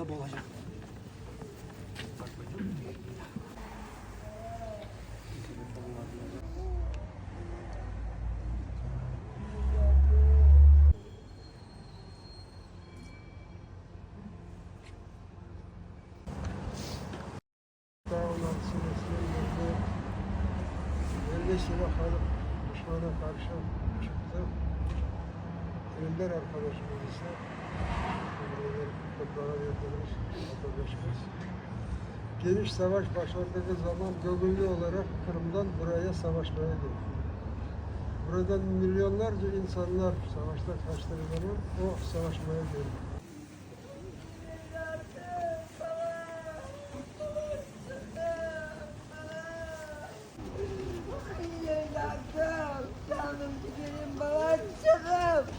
tabi olacak. Dolayısıyla halk düşmana karşı çıktı. Önder arkadaşımız ise toprağa verdiğimiz vatandaşımız. Geniş savaş başladığı zaman gönüllü olarak Kırım'dan buraya savaşmaya geldi. Buradan milyonlarca insanlar savaşta kaçtığı zaman o savaşmaya geldi. Canım benim babacığım.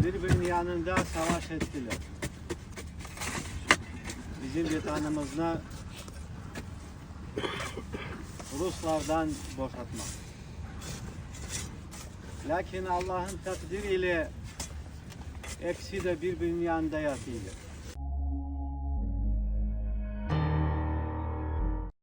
Birbirinin yanında savaş ettiler. Bizim vatanımızda Ruslardan boşaltmak. Lakin Allah'ın takdiriyle hepsi de birbirinin yanında yatıyorlar.